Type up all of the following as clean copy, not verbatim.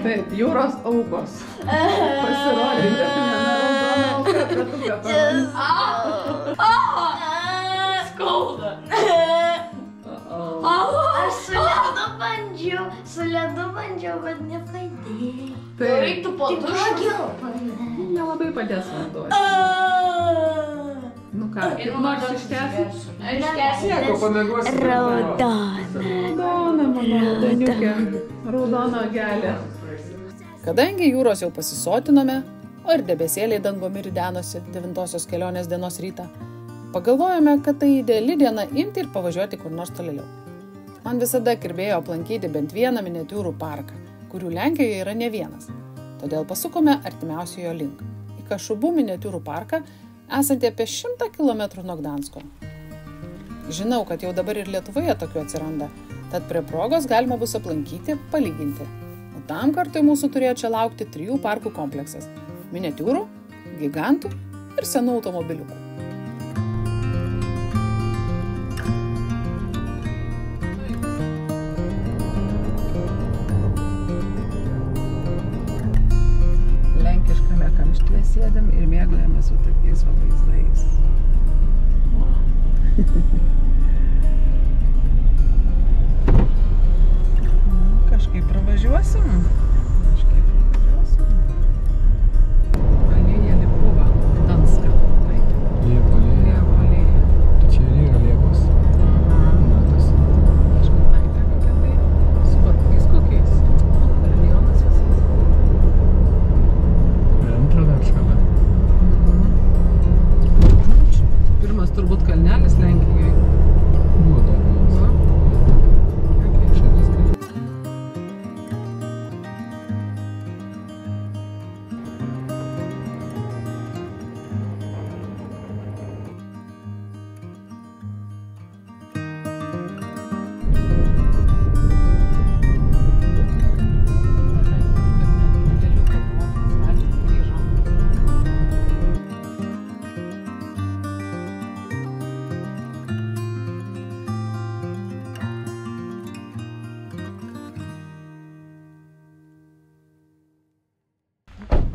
Taip, jūros aukos. Pasirodė, bet raudona auka, petuką parodys. Skauda. Aš su ledu bandžiau, bet nepadėjo. Tai Reiktų po dušo. nelabai padės vanduo. Nu ką, kaip nors ištęsi? Nieko, pamėgosi. Raudona, mano raudoniukė. Raudona gelė. Kadangi jūros jau pasisotinome, o ir debesėliai dangomi ridenosi 9-osios kelionės dienos rytą, pagalvojome, kad tai ideali diena imti ir pavažiuoti kur nors tolėliau. Man visada kirbėjo aplankyti bent vieną miniatiūrų parką, kurių Lenkijoje yra ne vienas. Todėl pasukome artimiausiojo link, į Kašubų miniatiūrų parką, esantį apie 100 km nuo Gdansko. Žinau, kad jau dabar ir Lietuvoje tokių atsiranda, tad prie progos galima bus aplankyti, palyginti. O tam kartui mūsų turėjo čia laukti 3 parkų kompleksas – miniatiūrų, gigantų ir senų automobiliukų. Lenkiškame kamštyje sėdėm ir mėgaujame su tokiais vaizdais. Kažkaip pravažiuosim. Alėja Lipuva, Gdanska. Liepo alėja. Tai čia ir yra Liepos. Metas. Aišku, taipė kokia tai. Su parkais kokiais. Rajonas visas. Antra dar šalia. Pirmas turbūt kalnelis Lenkijoje. Buvo dar vienas.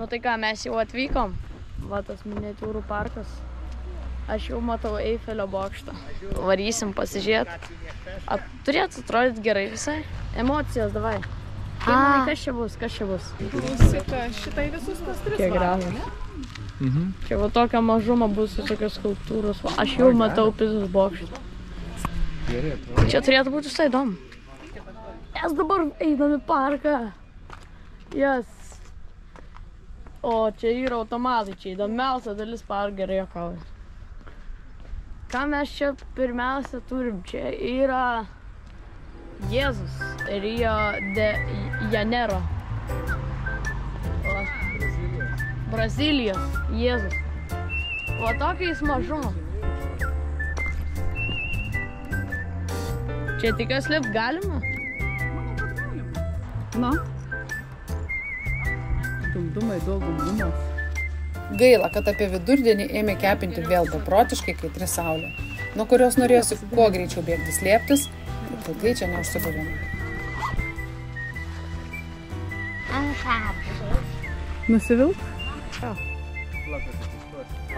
Nu tai ką, mes jau atvykom. Va tas miniatiūrų parkas. Aš jau matau Eifelio bokštą. Varysim pasižiūrėti. Turėtų atrodyti gerai visai. Emocijos, davai. Kaip manai, kas čia bus, kas čia bus? Šitai visus tas 3 Kiek gražus. Čia va tokio mažumo bus tokios skulptūros. Va, aš jau matau Pizos bokštą. Čia turėtų būti visai įdomu. Mes dabar einam į parką. Yes. O čia yra automatai, čia įdomiausia dalis parko, gerai juokauju. Ką mes čia pirmiausia turim? Čia yra Jėzus, Rio de Janeiro. Brazilijos Jėzus. O tokiais mažumo. Čia tik slėpt galima? Na. Dumdumai, daug dumdumas. Gaila, kad apie vidurdienį ėmė kepinti vėl beprotiškai kaitri saulė, nuo kurios norėjosi kuo greičiau bėgti slėptis, bet ilgai čia neužsibūrėme. Nusivilk?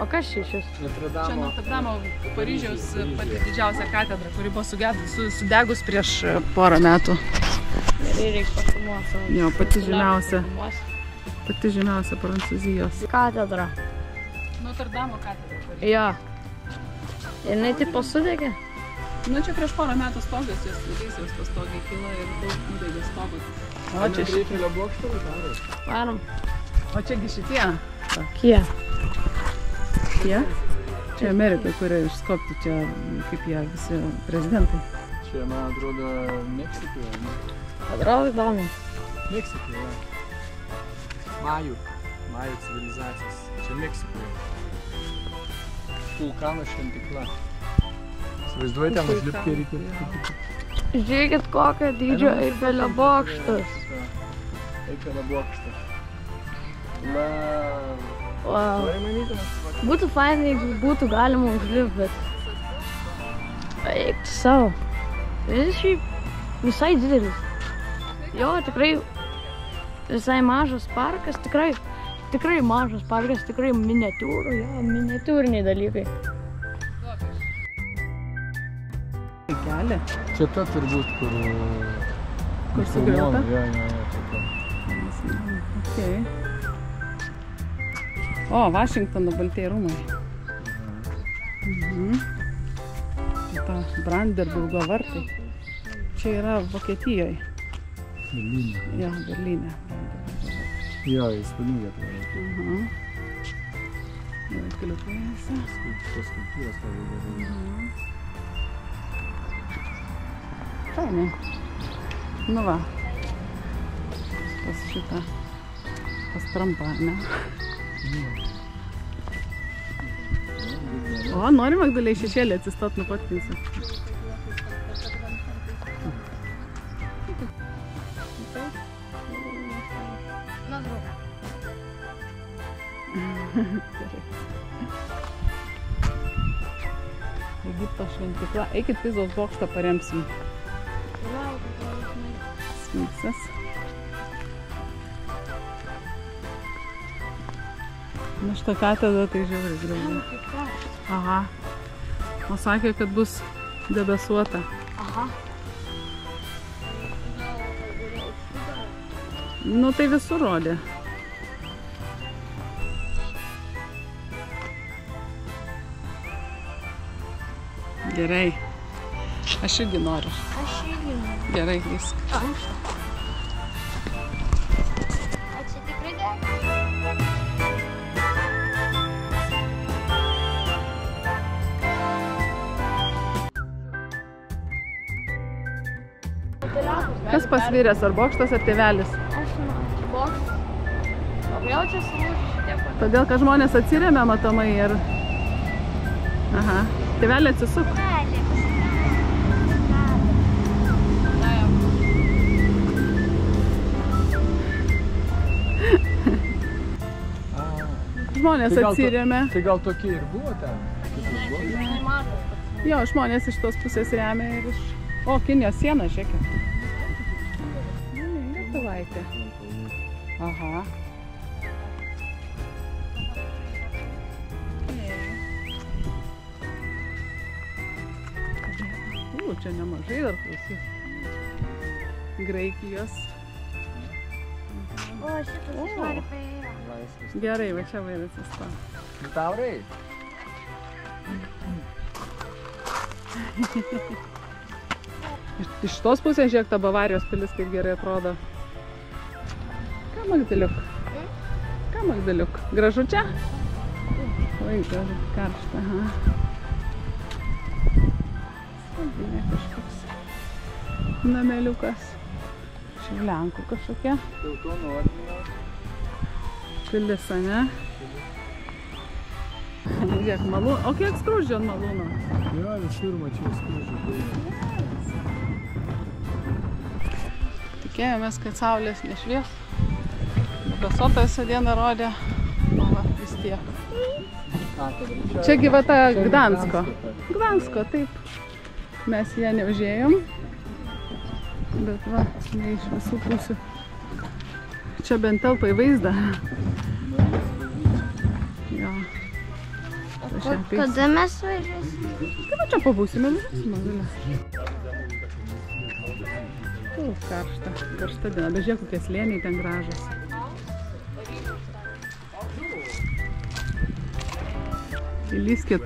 O kas čia šis? Čia Notre Dame Paryžiaus pati didžiausia katedra, kuri buvo sudegus prieš porą metų. Gerai, reikia pasumuoti. Jo, pati žymiausia Prancūzijos. Katedra. Notre Dame katedra. Jo. Ir jinai taip pasudegė? Nu, čia prieš porą metų stogas, jos vidais jos pastogiai kilo ir daug nudegė stogas. O čia Eifelio bokštą uždaro. Varom. O čiagi šitie. Kie? Tie? Čia Amerika, kuria išskopti čia, kaip jie visi prezidentai. Čia, man atrodo, Meksikoje, ne? Atrodo įdomiai. Meksikoje. Majų civilizacijos. Čia Meksikoje. Vulkano šventykla. Įsivaizduoji, ten užlipti reikia. Žiūrėkit, kokio dydžio Eifelio bokštas. Eifelio bokštas. Wow. Būtų fainai, jeigu būtų galima užlipti, bet... Eikti savo. Jis šiaip visai didelis. Jo, tikrai visai mažas parkas, tikrai mažas parkas, tikrai miniatiūriniai dalykai. Kelią. Čia ta turbūt, Kur sugriauta? Jo. Okay. O, Vašingtono baltieji rūmai. Šita Brandenburgo vartai. Čia yra Vokietijoje. Berlyne. Jo, Berlyne. Jo, įspūdinga tai. Jau keliukuojasi. Tos skulptūros labai gerai. Fainai. Nu va. Pas šitą. Pas Trumpą, ne? O, nori Magdaliai šešėlį atsistot, nupatkinsiu. Egipto šventykla. Eikit Pizos bokštą paremsim. Sfinksas. Na šitą katedrą tai žiauriai graži. Aha. O sakė, kad bus debesuota. Aha. Nu tai visur rodė. Gerai. Aš irgi noriu. Gerai, viską. Ačiū tikrai dėkui. Kas pasviręs, ar bokštas, ar tėvelis? Aš noriu bokštas. O vėl čia sulūžė šitie pat. Todėl, kad žmonės atsiremia matomai ir... Aha. Tėvelį atsisuk. Žmonės atsiremia. Tai gal tokie ir buvo ten? Jo, žmonės iš tos pusės remia ir iš... O, Kinijos siena, žiūrėkit. Lietuvaitė. Aha. Čia nemažai dar klausyt. Graikijos. O, šitas aš noriu paėjo. Gerai, va čia vairas įsto. Taurai? Iš tos pusės žiūrėk ta Bavarijos pilis kaip gerai atrodo. Ką Magdaliuk? Ką Magdaliuk? Gražu čia? Oi, gražu, karšta. Aha. Saldinė kažkoks nameliukas. Šivlenkų kažkokia. Teutonų ordino. Pilis, ane? Žiūrėk, malūną. O kiek skruzdžių ant malūno? Jo, visur mačiau skruzdžių. Tikėjomės, kad saulės nešvies. Debesuota visą dieną rodė. O va, vis tiek. Čia gyvata Gdansko. Gdansko, taip. Mes ją neužėjom. Bet va, ne iš visų pusių. Čia bent telpa į vaizdą. Jo. Kada mes važiuosime? Tai va čia pabūsime, važiuosime. Karšta, karšta diena. Bet žiūrėk, kokie slėniai ten gražus. Įlyskit.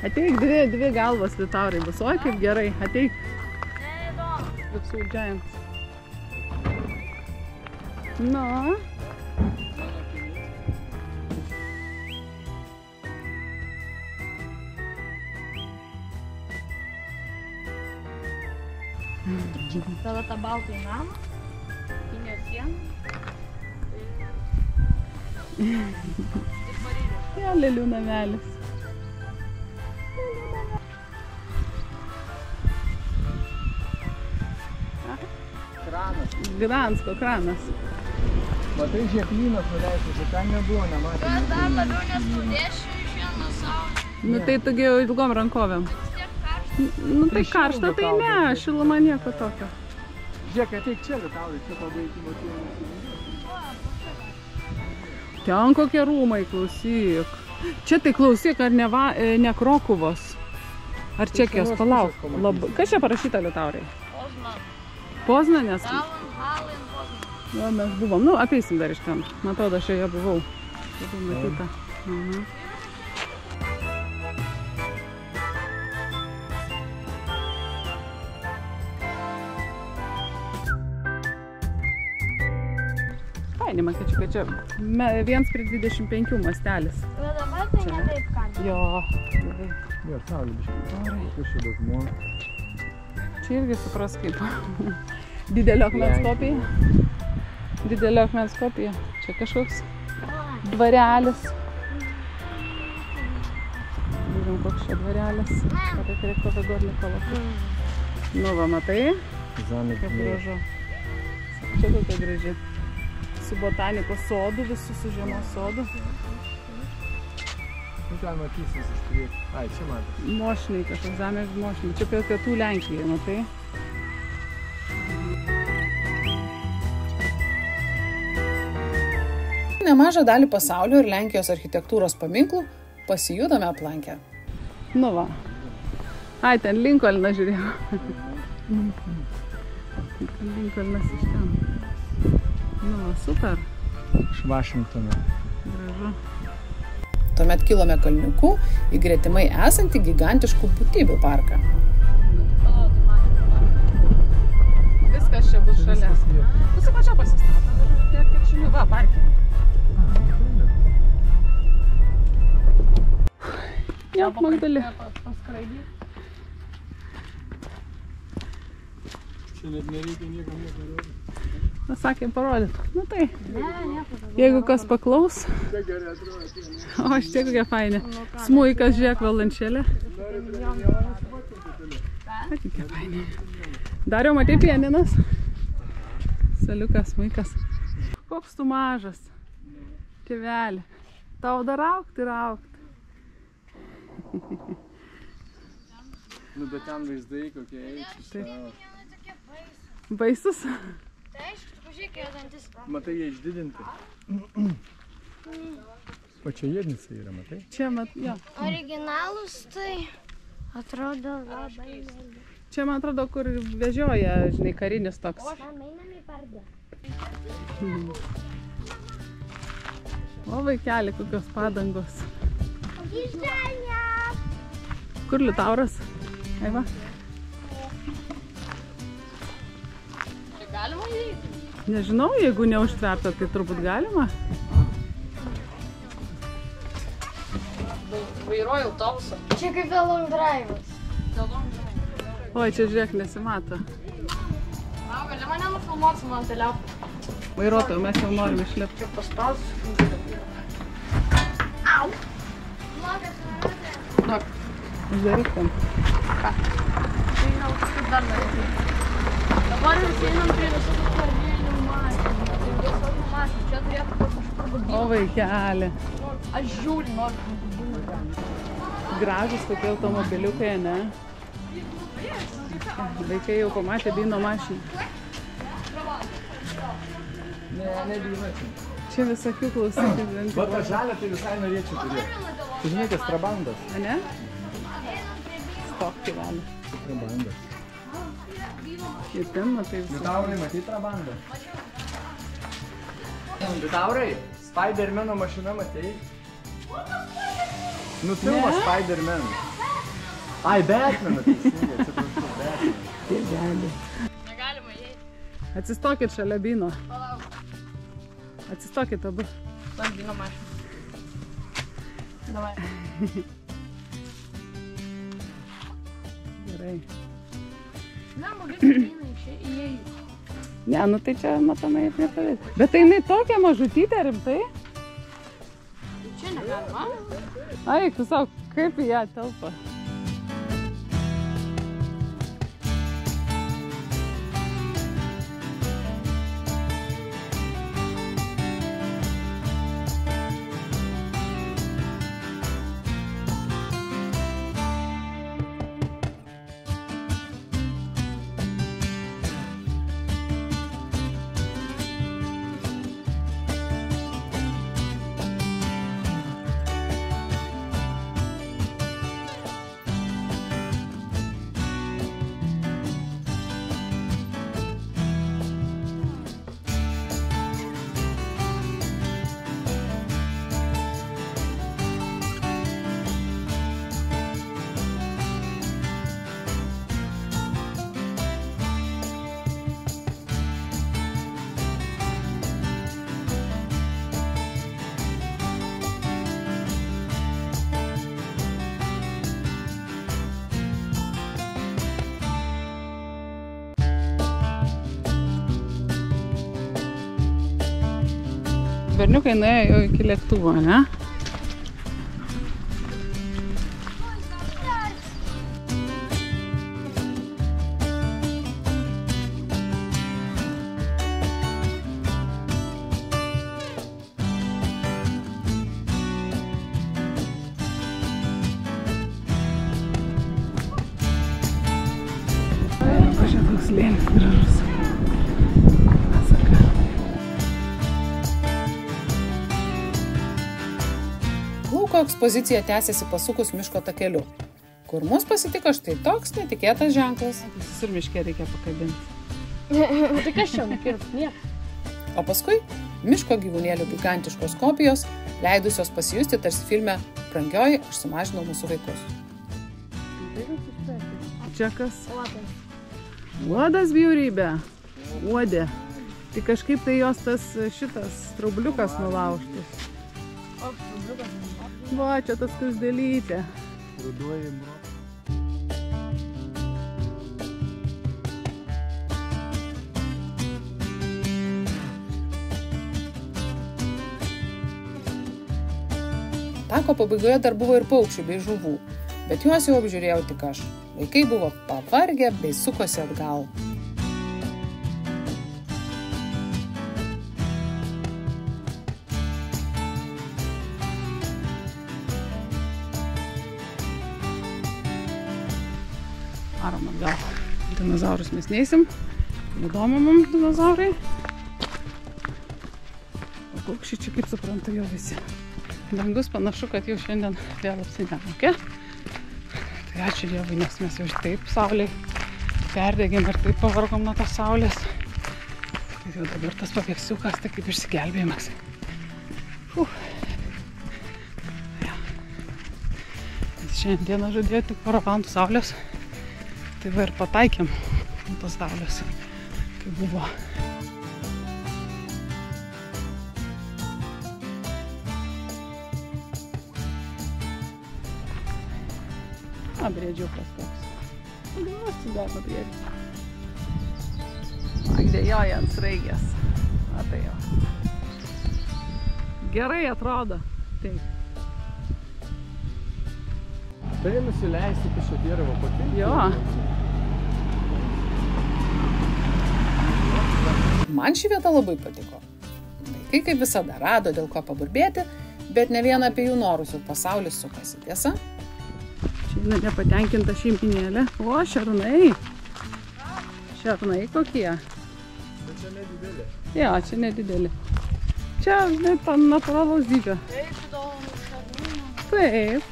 Ateik dvi galvas, Vitaurai, bus. Oi, kaip gerai. Ateik. Visų giants. Nu. Tada tą baltąjį namą, Kinijos sieną. Jo, lėlių namelis. Kranas. Gdansko kranas. Matai, žieklynas nuleistas, bet ten nebuvo, nematė. Bet dar labiau neskaudėsiu iš vieną saulę. Nu tai tu gi ilgom rankovėm. Nu tai karšta, tai ne, šiluma nieko tokio. Žiūrėk, ateik čia, Liutaurai, čia pabaigimo tėvų. Ten kokie rūmai, klausyk. Čia tai klausyk, ar ne Krokuvos? Ar Čekijos, palauk. Kas čia parašyta, Liutaurai? Poznanės? Jo, mes buvom. Nu, apeisim dar iš ten. Man atrodo, aš joje buvau. Labai matyta. Fainai, man kad čia 1:25 mastelis. Bet dabar tai ne taip ką. Jo. Jo, saulė biškai. Kas čia daug žmonių? Čia irgi supras kaip. Didelio akmens kopija. Didelio akmens kopija. Čia kažkoks dvarelis. Žiūrim, koks čia dvarelis. Apie Krikova Gorlikova. Nu va, matai? Zamek. Kaip gražu. Čia kokia graži. Su botanikos sodu, visu su žiemos sodu. Nu, ten matysis iš priekį. Ai, čia matai. Mošniai, kažkoks Zamek mošniai. Čia pietų Lenkijai, matai? Nemažą dalį pasaulio ir Lenkijos architektūros paminklų pasijudome aplankę. Nu va. Ai, ten Linkolnas žiūrėjau. Linkolnas iš ten. Nu va, super. Iš Vašingtono. Gražu. Tuomet kilome kalniuku į gretimai esantį gigantiškų būtybių parką. Viskas čia bus šalia. Visi pačia pasistato. Tiek žinių, va, parke. Jo, Magdalė. Čia net nereikia niekam rodyti. Mes sakėm parodyt. Nu tai, jeigu kas paklaus. Čia gerai atrodo. O, šitie kokie faini. Smuikas, žiūrėk, valančėlė. Kokie faini. Dariau, matei pianinas? Saliukas, smuikas. Koks tu mažas. Tėvelį. Tau dar augti ir augti. Nu, bet ten vaizdai kokie eičiai. Baisus? Tai aišku, pažiūrėk, jo dantis. Matai, jie išdidinti. O čia jėdnica yra, matai? Čia, jo. Originalus tai atrodo labai. Čia, man atrodo, kur vežioja, žinai, karinis toks. Einam į pardę. O, vaikeli, kokios padangos. Kur Liutauras? Aiva? Čia galima įeiti? Nežinau, jeigu neužtverta, tai turbūt galima. Vairuoju autobusą. Čia kaip The Long Drive'as. Oi, čia žiūrėk, nesimato. Gali mane nufilmuoti su mano telefonu? Vairuotojų, mes jau norim išlipti. Čia paspausiu. Uždaryk ten. Tai gal kažkaip dar norėtų. Dabar visi einam prie visų karmėlių mašinų. Čia turėtų kažkur būti. O, vaikeli. Aš žiūriu, noriu. Gražus kokie automobiliukai, ne? Vaikai jau pamatė Bino mašiną. Ne Bino. Čia visokių klausykų. Va, tą žalę tai visai norėčiau turėti. Tu žinai, kas Trabandas. A ne? Stok gyvena. Trabandas. Ir ten matai visą. Liutaurai, matai Trabandą? Liutaurai, Spidermano mašina matei? Nu, filmas Spiderman. Ai, Batman, teisingai, atsiprašau, Batman. Tėvelį. Negalima įeiti. Atsistokit šalia Bino. Palauk. Atsistokit abu. Tam Bino mašina. Davai. Gerai. Ne, magritai eina iš įėjų. Ne, nu tai čia matomai ir nepavės. Bet tai jinai tokia mažutytė, rimtai? Čia negalima. Ai, tu savo, kaip į ją telpa. Berniukai nuėjo jau iki lėktuvo, ne? Čia toks lėlis gražus. Lauko ekspozicija tęsiasi pasukus miško takeliu, kur mus pasitiko štai toks netikėtas ženklas. Visur miške reikia pakabinti. Tai kas čia nukirpt? Nieko. O paskui miško gyvūnėlių gigantiškos kopijos, leidusios pasijusti tarsi filme Brangioji, aš sumažinau mūsų vaikus. Čia kas? Uodas. Uodas bjaurybė. Uodė. Tai kažkaip tai jos tas šitas straubliukas nulaužtas. O, straubliukas. Va, čia tas skruzdėlytė. Ruduoji mro. Tako pabaigoje dar buvo ir paukščių bei žuvų, bet juos jau apžiūrėjau tik aš. Vaikai buvo pavargę bei sukosi atgal. Varom atgal. Dinozaurus mes neisim. Įdomu mums dinozaurai. O paukščiai čia, kaip suprantu, jau visi. Dangus panašu, kad jau šiandien vėl apsinemokė. Tai ačiū Dievui, nes mes jau taip saulei perdegėm ir taip pavargom nuo tos saulės. Tai jau dabar tas paveiksiukas, tai kaip išsigelbėjimas. Ja. Šiandieną žadėjo tik porą valandų saulės. Tai va ir pataikėm nuo tos saulės, kaip buvo. A, briedžiukas toks. Gausi dar nuo briedžių. Agdėjoja ant sraigės. A, tai jo. Gerai atrodo. Taip. Tai nusileisti iki šio dievo pakilti. Jo. Man ši vieta labai patiko. Vaikai kaip visada rado dėl ko paburbėti, bet ne vien apie jų norus jau pasaulis sukasi, tiesa? Čia eina nepatenkinta šeiminėlė. O, šernai. Šernai kokie. Bet čia nedidelė. Jo, čia nedidelė. Čia net natūralaus dydžio. Taip, įdomu, šarnūną. Taip.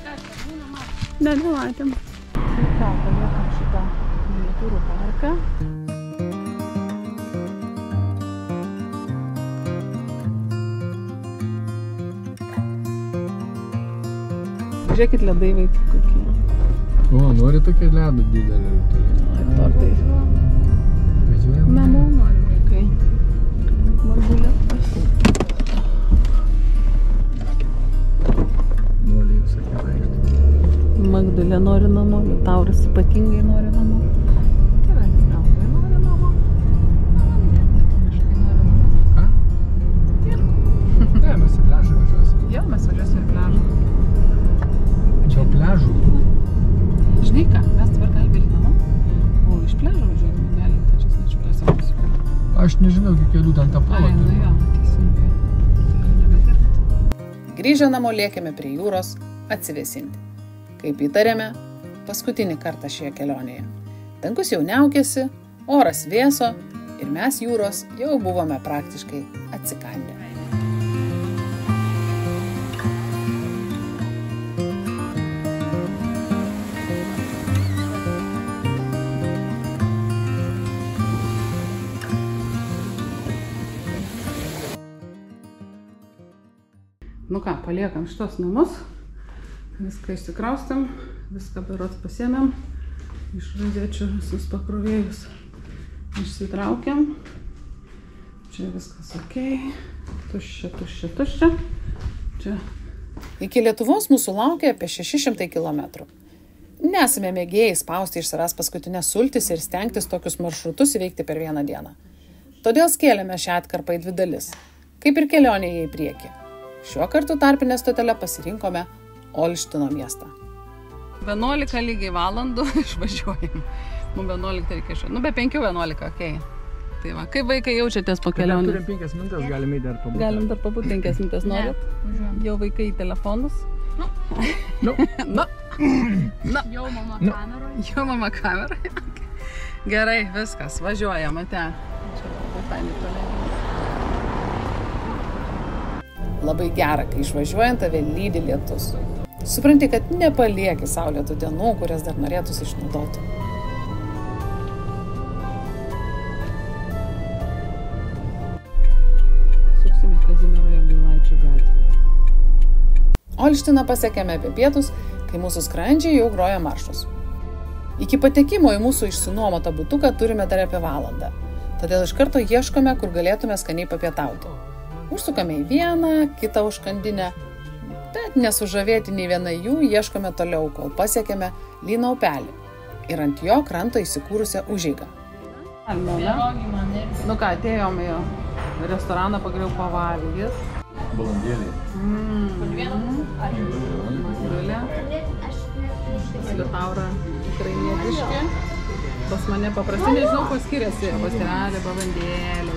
Ką, šarnūną matė? Ne, nematėm. Tai ką, paliekam šitą miniatiūrų parką. Žiūrėkit, ledai vaikai kokie. O, nori tokia ledo didelė ir toliau. Tortai. Važiuojam. Namo nori vaikai. Marguletas. Moliai visokie vaikšto. Magdulė nori namo, Liutauras ypatingai nori namo. Tėvelis Taurai nori namo. Miškai nori namo. Ką? Ne, mes į pliažą važiuosim. Jo, mes važiuosim į pliažą. Čia pliažų. Žinai ką, mes dabar galim daryti namo, o iš pliažo važiuosim, galim tačias nečiuklėsim nusikėlę. Aš nežinau, kiek kelių ten tą Ai, nu palą. jo, teisingai. Tai nebedirbti. Grįžę namo lėkėme prie jūros atsivėsinti. Kaip įtarėme, paskutinį kartą šioje kelionėje. Dangus jau niaukėsi, oras vėso ir mes jūros jau buvome praktiškai atsikandę. Nu ką, paliekam šitos namus, viską išsikraustėm, viską berods pasiėmėm, iš rozėčių visus pakrovėjus išsitraukiam. Čia viskas okei, tuščia, tuščia, tuščia. Čia. Iki Lietuvos mūsų laukia apie 600 km. Nesame mėgėjai spausti iš savęs paskutinės sultis ir stengtis tokius maršrutus įveikti per vieną dieną. Todėl skėlėme šią atkarpą į 2 dalis, kaip ir kelionėje į priekį. Šiuo kartu tarpinę stotelę pasirinkome Olštino miestą. 11 lygiai valandų išvažiuojam. Mums 11 reikia išvažiuoti. Be 5:11, okei. Tai va, kaip vaikai jaučiatės po kelionės? Turim 5 minutės, galime dar pabūti. Galim dar pabūti 5 minutės, norit? Jau vaikai į telefonus? Jau mama kameroje. Jau mama kameroje. Gerai, viskas, važiuojam, ate. Čia labai fainai praleidžiam. Labai gera, kai išvažiuojant tave lydi lietus. Supranti, kad nepalieki saulėtų dienų, kurias dar norėtųsi išnaudoti. Suksime Kazimiero Jogailaičio gatvę. Olštiną pasiekėme apie pietus, kai mūsų skrandžiai jau groja maršus. Iki patekimo į mūsų išsinuomotą butuką turime dar apie valandą. Todėl iš karto ieškome, kur galėtume skaniai papietauti. Užsukame į vieną, kitą užkandinę, bet nesužavėti nei vieną jų ieškome toliau, kol pasiekėme Lyno upelį ir ant jo kranto įsikūrusią užeigą. Nu ką, atėjom į restoraną pagaliau pavalgys. Balandėlį. Mazgulė. Liutaura ukrainietiški. Pas mane paprastai nežinau, ko skiriasi. Pastirelė, balandėlė.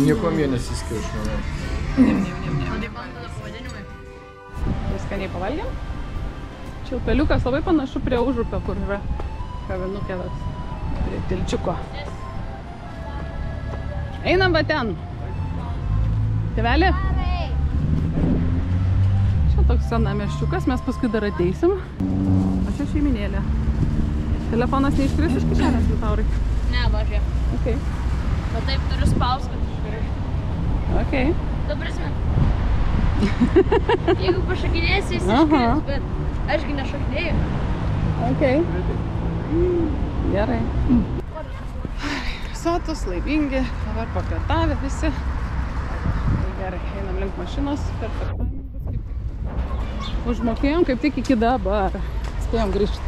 Nieko jie nesiskiria, aš manau. Skaniai pavalgėm. Čia upeliukas labai panašu prie užupio, kur yra kavinukė prie tilčiuko. Einam va ten. Tėvelė? Čia toks senamiesčiukas, mes paskui dar ateisim. O čia šeiminėlė. Telefonas neiškris iš kišenės, Liutaurai? Ne, važiuoju. Okay. Bet taip turiu spaus, kad iškris. Okay. Ta prasme. Jeigu pašakinėsi, jis iškris, bet ašgi nešakinėjau. Okay. Gerai. Sotus, laimingi, dabar papietavę visi. Gerai, einam link mašinos. Užmokėjom kaip tik iki dabar. Spėjom grįžti.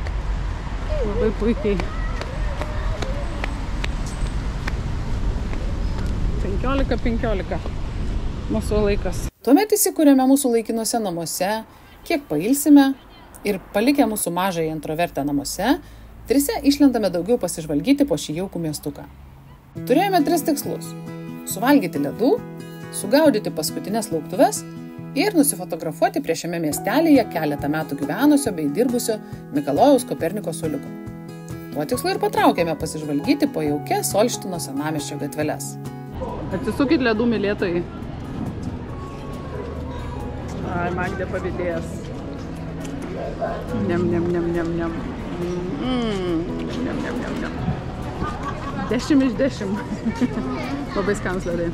Labai puikiai. 15:15 mūsų laikas. Tuomet įsikūrėme mūsų laikinuose namuose, kiek pailsime ir palikę mūsų mažąją introvertę namuose, 3 išlendame daugiau pasižvalgyti po šį jaukų miestuką. Turėjome 3 tikslus – suvalgyti ledų, sugaudyti paskutinės lauktuves ir nusifotografuoti prie šiame miestelėje keletą metų gyvenusio bei dirbusio Mikalojaus Koperniko suoliuko. Tuo tikslu ir patraukėme pasižvalgyti po jaukias Olštino senamiesčio gatveles. Atsisukit ledų mylėtojai. Ai, Magdė pavydėjęs. Niam. 10 iš 10. Labai skanus ledai.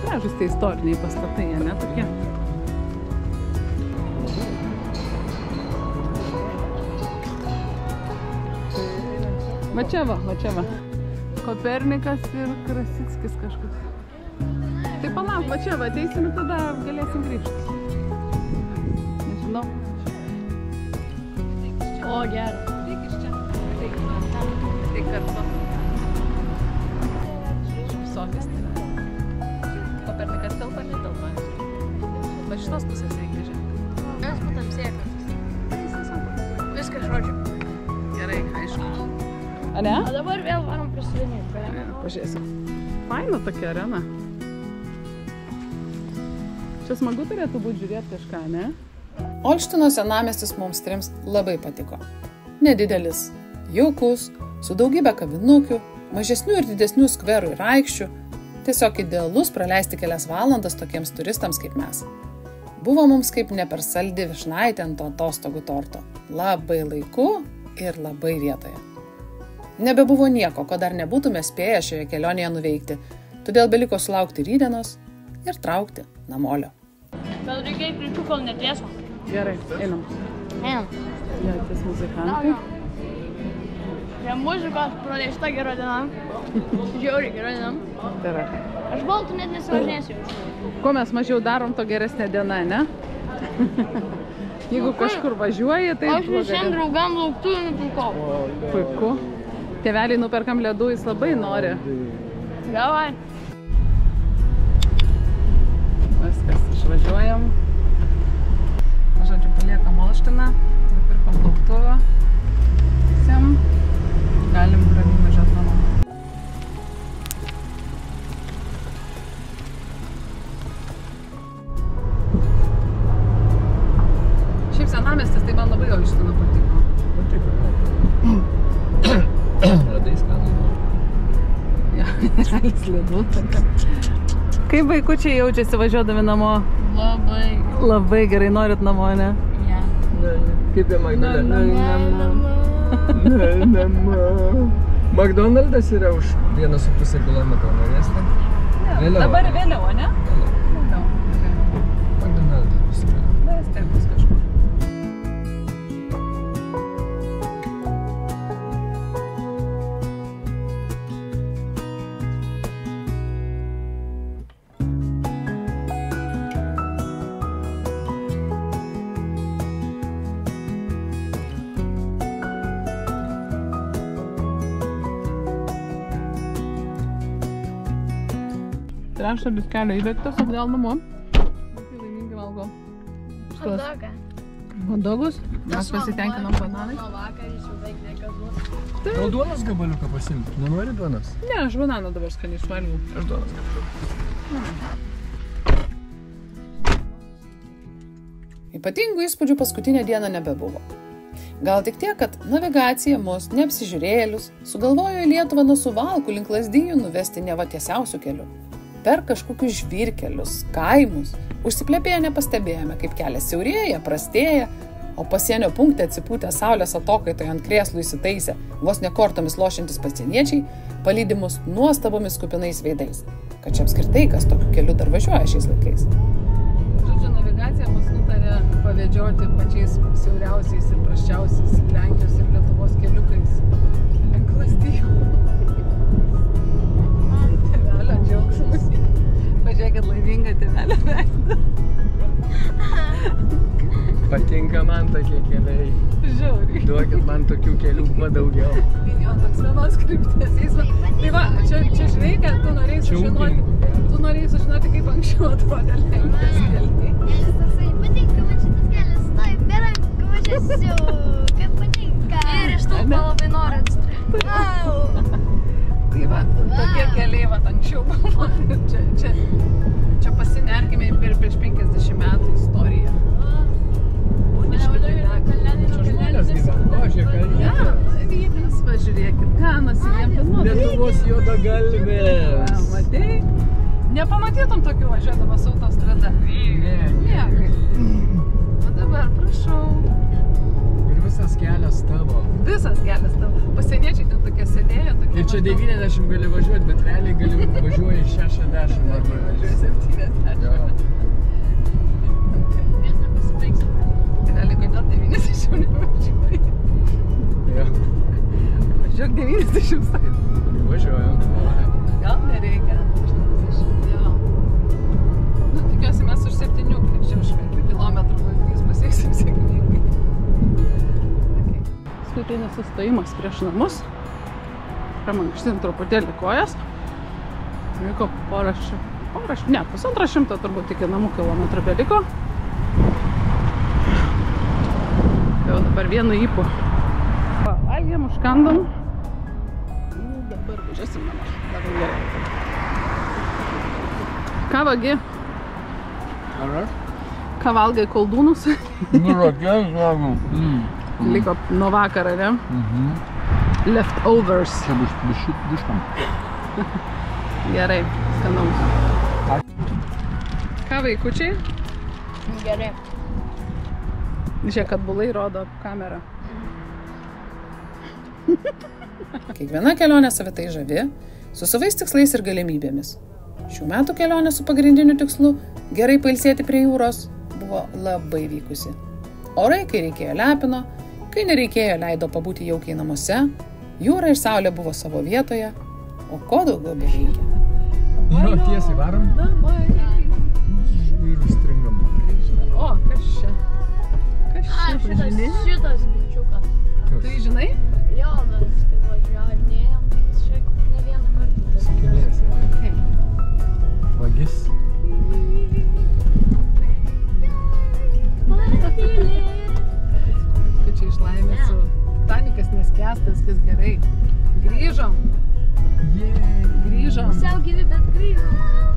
Gražus tai istoriniai pastatai, ne tokie. Va čia va. Kopernikas ir Krasickis kažkoks. Tai palauk, va čia va, ateisim ir tada galėsim grįžti. Nežinau. O, geras. Tik iš čia. Tik kartu. Sofis tai yra. Kopernikas telpa, netelpa. Bet šitos pusės reikia žiūrėti. Mes būtam sėkmės. Viskas žodžiu. Gerai, aišku. A ne? O dabar vėl varom prisivinėti. Pažiūrėsim. Faina tokia arena. Čia smagu turėtų būti žiūrėti kažką, ne? Olštino senamiestis mums 3 labai patiko. Nedidelis, jaukus, su daugybė kavinukių, mažesnių ir didesnių skverų ir aikščių. Tiesiog idealus praleisti kelias valandas tokiems turistams kaip mes. Buvo mums kaip ne per saldi vyšnaitė ant atostogų torto. Labai laiku ir labai vietoje. Nebebuvo nieko, ko dar nebūtume spėję šioje kelionėje nuveikti, todėl beliko sulaukti rytdienos ir traukti namolio. Bet reikia į greičių, kol netieso. Gerai, einam. Einam. Jie ties muzikantai. Prie muzikos praleista gera diena. Žiauriai gera diena. Tai yra. Aš baltų net nesivažinėsiu. Kuo mes mažiau darom, to geresnė diena, ne? Jeigu kažkur važiuoji, tai... Aš visiems draugam lauktuvių nupirkau. Puiku. Tėveliai nuperkam ledų, jis labai nori. Davai. Viskas, išvažiuojam. Žodžiu, paliekam Olštiną, nupirkom lauktuvą. Visiem galim ramiai važiuoti namo. Šiaip senamiestis, tai man labai Olština patiko. Patiko, radai skanų. Jo, realiai ledų. Kaip vaikučiai jaučiasi važiuodami namo? Labai. Labai gerai, norit namo, ne? Ja. Kaip į McDonald's yra už 1,5 kilometro, norėsite? Vėliau. Dabar vėliau, ne? Vėliau. McDonald's yra. Na, vis tiek bus kažkur. Trečdalis kelio įveiktas, atgal namo. Labai laimingi valgo. Hotdogą. Hotdogus. Mes pasitenkinam bananai. Nuo vakar jis jau beveik nekazus. Gal duonos gabaliuką pasimti? Nenori duonos? Ne, aš bananą dabar skaniai suvalgiau. Aš duonos gabaliuką. Ypatingų įspūdžių paskutinę dieną nebebuvo. Gal tik tiek, kad navigacija mus, neapsižiūrėlius, sugalvojo į Lietuvą nuo Suvalkų link Lazdijų nuvesti neva tiesiausių kelių. Per kažkokius žvyrkelius, kaimus, užsiplepėję nepastebėjome, kaip kelias siaurėja, prastėja, o pasienio punkte atsipūtę saulės atokaitoje ant krėslų įsitaisę, vos ne kortomis lošiantis pasieniečiai, palydimus nuostabomis kupinais veidais. Kad čia apskritai, kas tokiu keliu dar važiuoja šiais laikais. Žodžiu, navigacija mus nutarė pavedžioti pačiais siauriausiais ir prasčiausiais Lenkijos ir Lietuvos keliukais link Lazdijų. Tėvelio džiaugsmas. Pažiūrėkit laimingą tėvelio veidą. Patinka man tokie keliai. Žiauriai. Duokit man tokių kelių kuo daugiau. Jo, toks vienos krypties eismas. Tai va, čia žinai, kad tu norėjai sužinoti, kaip anksčiau atrodė Lenkijos keliai. Kelias toksai patinka man šitas kelias. Taip, gerai, važiuosiu. Kaip patinka. Ir iš to labai noriu atstrėti. Tai va, tokie keliai va anksčiau buvo. Čia pasinerkime per prieš 50 metų istoriją. Žmonės gyveno, žiūrėk, Ja, vykas, va žiūrėkit, ganasi jiem filmuotas. Lietuvos juodagalvės. Matei? Nepamatytum tokių važiuodamas autostrada. Niekai. O dabar, prašau. Ir visas kelias tavo. Visas kelias tavo. Pasieniečiai ten tokie sėdėjo, tokie... Ir čia 90 gali važiuoti, bet realiai gali važiuoji 60 arba važiuoji 70. Jo. Realiai, kodėl 90 nevažiuoji? Jo. Važiuok 90 sakė. Važiuojam. Gal nereikia. 80. Jo. Nu, tikiuosi mes už 7, kiek čia už 5 kilometrų jūs pasieksim sėkmingai. Okay. Paskutinis sustojimas prieš namus. Pramankštin truputėlį kojas. Liko pusantro šimto turbūt iki namų kilometrų beliko. Jau dabar vienu įpu. Valgėm, užkandom. Dabar važiuosim namo. Dabar gerai. Ką vagi? Ar aš? Ką valgai, koldūnus? Burokės valgau. Liko nuo vakaro, ne? Leftovers. Čia biškam. Gerai, skanaus. Ką vaikučiai? Gerai. Žiūrėk, kad bulai rodo kamerą. Kiekviena kelionė savitai žavi, su savais tikslais ir galimybėmis. Šių metų kelionė su pagrindiniu tikslu gerai pailsėti prie jūros buvo labai vykusi. Orai, kai reikėjo lepino, kai nereikėjo leido pabūti jaukiai namuose, Jūra ir saulė buvo savo vietoje, o ko daugiau bereikia. Jo, tiesiai varom ir stringam. O, kas čia? Kas čia, žinai? Šitas bičiukas. Tai žinai? Jo, mes kai važiavinėjom, tai jis čia ne vieną kartą. Skylės. Okay. Vagis. Tai čia iš laimės su Titanikas neskęstas, kas gerai. Grįžom. Jei. Grįžom. Pusiau gyvi, bet grįžom.